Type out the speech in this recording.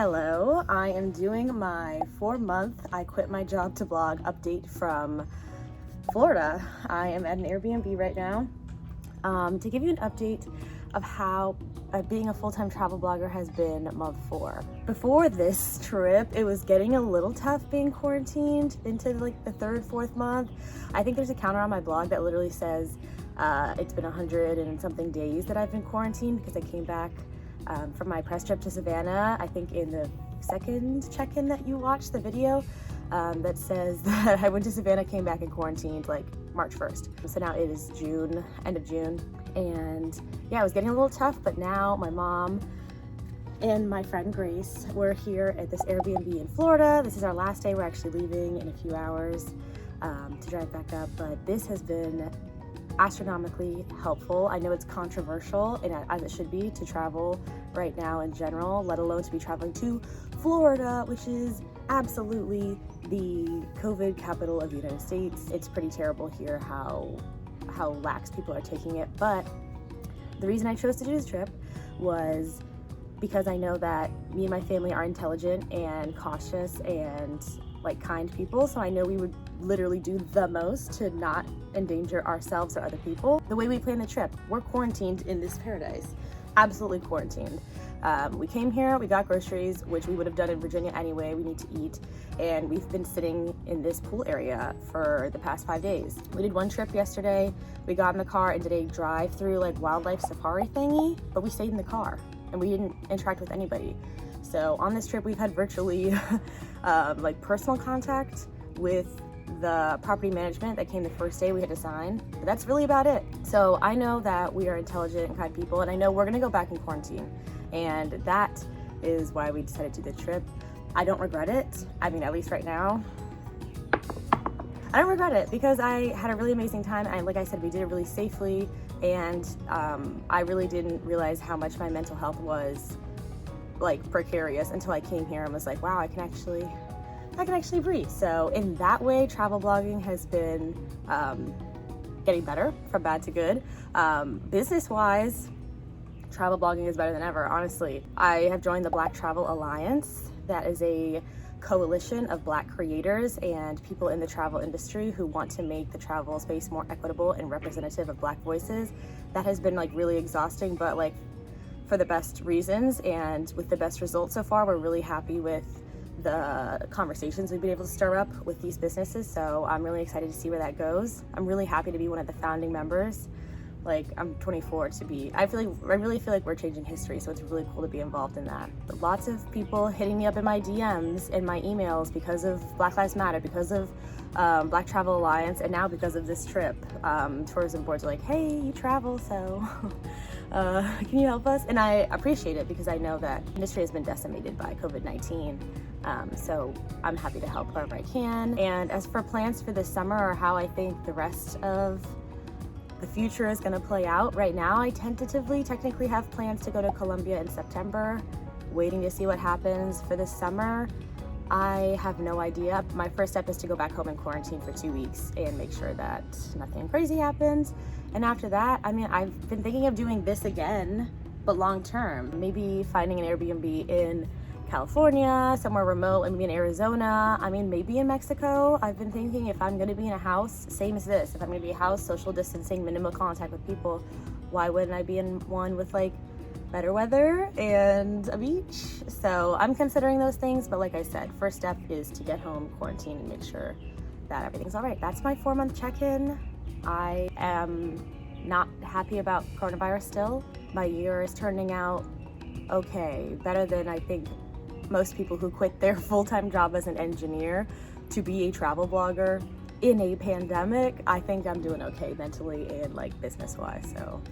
Hello, I am doing my 4-month I quit my job to blog update from Florida. I am at an Airbnb right now to give you an update of how being a full-time travel blogger has been month 4. Before this trip, it was getting a little tough being quarantined into like the 3rd, 4th month. I think there's a counter on my blog that literally says it's been 100 and something days that I've been quarantined because I came back from my press trip to Savannah. I think in the second check-in that you watched the video that says that I went to Savannah, came back and quarantined like March 1st. So now it is June, end of June. And yeah, it was getting a little tough, but now my mom and my friend Grace, we're here at this Airbnb in Florida. This is our last day. We're actually leaving in a few hours to drive back up, but this has been astronomically helpful. I know it's controversial, and as it should be, to travel right now in general, let alone to be traveling to Florida, which is absolutely the COVID capital of the United States. It's pretty terrible here how lax people are taking it, but the reason I chose to do this trip was because I know that me and my family are intelligent and cautious and like kind people, so I know we would literally do the most to not endanger ourselves or other people. The way we plan the trip, we're quarantined in this paradise, absolutely quarantined. We came here, we got groceries, which we would have done in Virginia anyway. We need to eat, and we've been sitting in this pool area for the past 5 days. We did one trip yesterday. We got in the car and did a drive through like wildlife safari thingy, but we stayed in the car and we didn't interact with anybody. So on this trip, we've had virtually like personal contact with the property management that came the first day we had to sign, but that's really about it. So I know that we are intelligent and kind people, and I know we're gonna go back in quarantine, and that is why we decided to do the trip. I don't regret it. I mean, at least right now, I don't regret it because I had a really amazing time, and like I said, we did it really safely, and I really didn't realize how much my mental health was like precarious until I came here and was like, wow, I can actually breathe. So in that way, travel blogging has been getting better from bad to good. Business-wise, travel blogging is better than ever, honestly. I have joined the Black Travel Alliance. That is a coalition of Black creators and people in the travel industry who want to make the travel space more equitable and representative of Black voices. That has been like really exhausting, but like for the best reasons and with the best results so far. We're really happy with the conversations we've been able to stir up with these businesses, so I'm really excited to see where that goes. I'm really happy to be one of the founding members. Like, I'm 24 to be, I really feel like we're changing history, so it's really cool to be involved in that. But lots of people hitting me up in my DMs and my emails because of Black Lives Matter, because of Black Travel Alliance, and now because of this trip. Tourism boards are like, hey, you travel, so can you help us? And I appreciate it because I know that industry has been decimated by COVID-19. So I'm happy to help wherever I can. And as for plans for this summer, or how I think the rest of the future is gonna play out, right now I technically have plans to go to Colombia in September, waiting to see what happens for this summer. I have no idea. My first step is to go back home and quarantine for 2 weeks and make sure that nothing crazy happens. And after that, I mean, I've been thinking of doing this again, but long term, maybe finding an Airbnb in California, somewhere remote, and maybe in Arizona. I mean, maybe in Mexico. I've been thinking if I'm gonna be in a house, same as this, if I'm gonna be a house, social distancing, minimal contact with people, why wouldn't I be in one with like better weather and a beach? So I'm considering those things, but like I said, first step is to get home, quarantine, and make sure that everything's all right. That's my 4-month check-in. I am not happy about coronavirus still. My year is turning out okay, better than I think most people who quit their full-time job as an engineer to be a travel blogger in a pandemic. I think I'm doing okay mentally and like business-wise, so